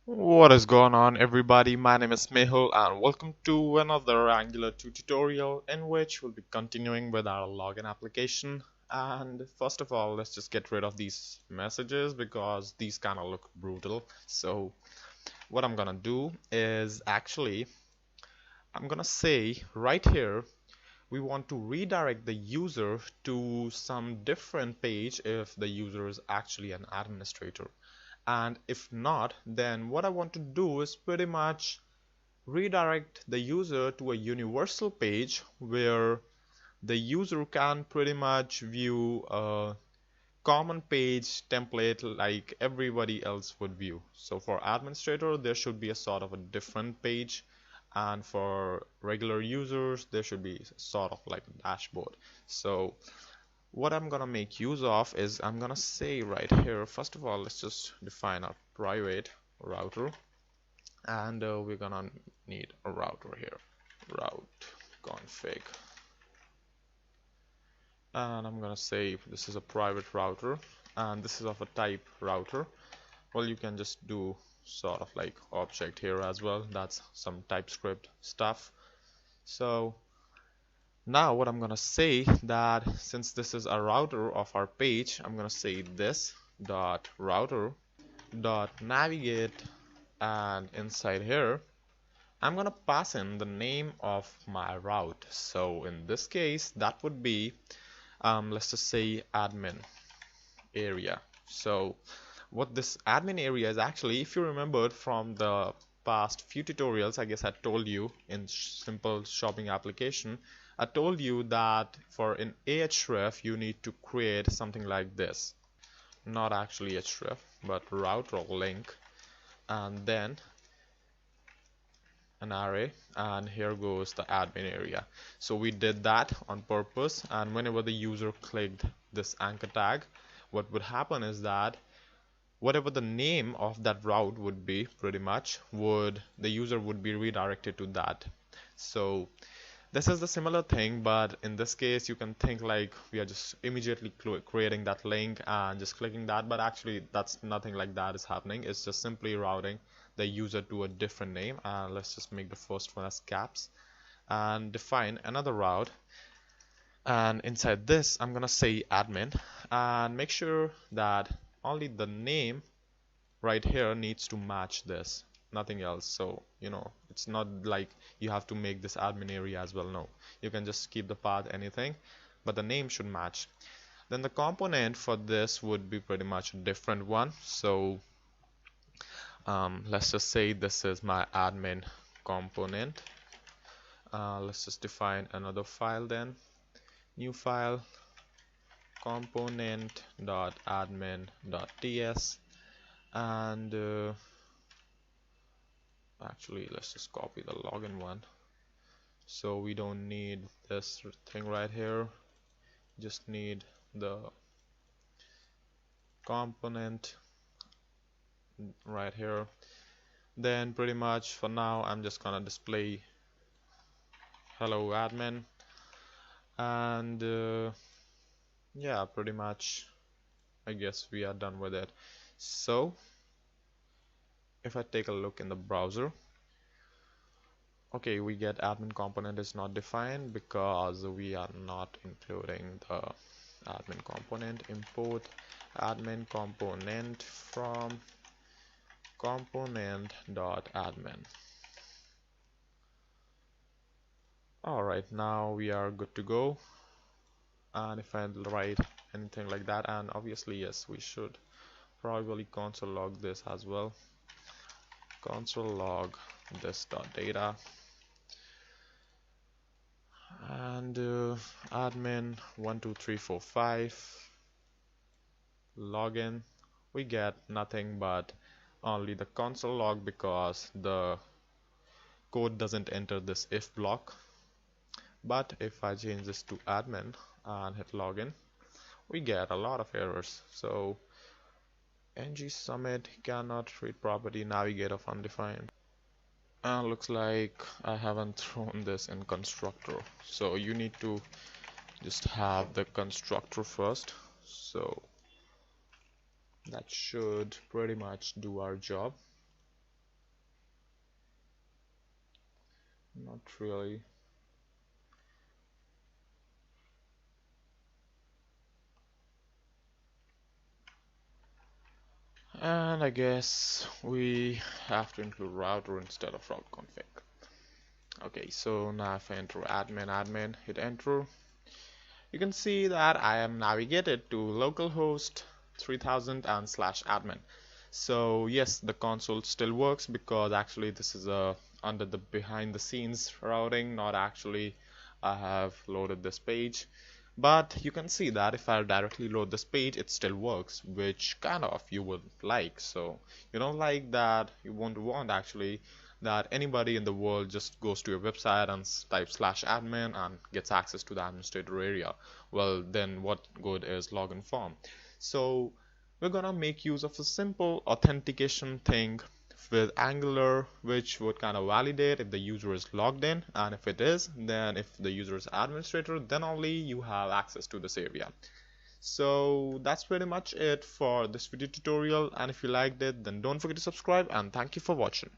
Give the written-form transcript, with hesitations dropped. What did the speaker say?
What is going on, everybody? My name is Mehul and welcome to another Angular 2 tutorial in which we'll be continuing with our login application. And first of all, let's just get rid of these messages because these kind of look brutal. So what I'm gonna do is I'm gonna say right here we want to redirect the user to some different page if the user is actually an administrator. And if not, then what I want to do is pretty much redirect the user to a universal page where the user can pretty much view a common page template like everybody else would view. So for administrator, there should be a sort of a different page, and for regular users, there should be sort of like a dashboard. So what I'm gonna make use of is I'm gonna say right here, first of all, let's just define a private router, and we're gonna need a router here, route config, and I'm gonna say this is a private router and this is of a type router. Well, you can just do sort of like object here as well. That's some TypeScript stuff. So now what I'm gonna say that since this is a router of our page, I'm gonna say this dot router dot navigate, and inside here I'm gonna pass in the name of my route. So in this case that would be let's just say admin area. So what this admin area is actually, if you remembered from the past few tutorials, I guess I told you in simple shopping application, I told you that for an ahref you need to create something like this, not actually href but router link, and then an array, and here goes the admin area. So we did that on purpose, and whenever the user clicked this anchor tag, what would happen is that whatever the name of that route would be, pretty much would the user would be redirected to that. So this is the similar thing, but in this case you can think like we are just immediately creating that link and just clicking that, but actually that's nothing like that is happening. It's just simply routing the user to a different name, and let's just make the first one as caps and define another route, and inside this I'm gonna say admin, and make sure that only the name right here needs to match this, nothing else. So it's not like you have to make this admin area as well. No, you can just keep the path anything, but the name should match. Then the component for this would be pretty much a different one. So let's just say this is my admin component. Let's just define another file then, new file, component.admin.ts, and actually let's just copy the login one, so we don't need this thing right here, just need the component right here. Then pretty much for now I'm just gonna display hello admin, and yeah, pretty much I guess we are done with it. So if I take a look in the browser, okay, we get admin component is not defined because we are not including the admin component. Import admin component from component.admin. Alright, now we are good to go. And if I write anything like that, and obviously yes, we should probably console log this as well, console log this.data, and admin 12345 login, we get nothing but only the console log because the code doesn't enter this if block. But if I change this to admin and hit login, we get a lot of errors. So ng submit cannot read property navigate of undefined. Looks like I haven't thrown this in constructor, so you need to just have the constructor first. So that should pretty much do our job. Not really. And I guess we have to include router instead of route config. Okay, so now if I enter admin, hit enter, you can see that I am navigated to localhost 3000 and slash admin. So yes, the console still works because actually this is a under the behind the scenes routing, not actually I have loaded this page. But you can see that if I directly load this page, it still works, which kind of you would like. So you don't like that, you won't want actually that anybody in the world just goes to your website and types slash admin and gets access to the administrator area. Well, then what good is login form? So we're gonna make use of a simple authentication thing with Angular, which would kind of validate if the user is logged in, and if it is, then if the user is administrator, then only you have access to this area. So that's pretty much it for this video tutorial, and if you liked it, then don't forget to subscribe, and thank you for watching.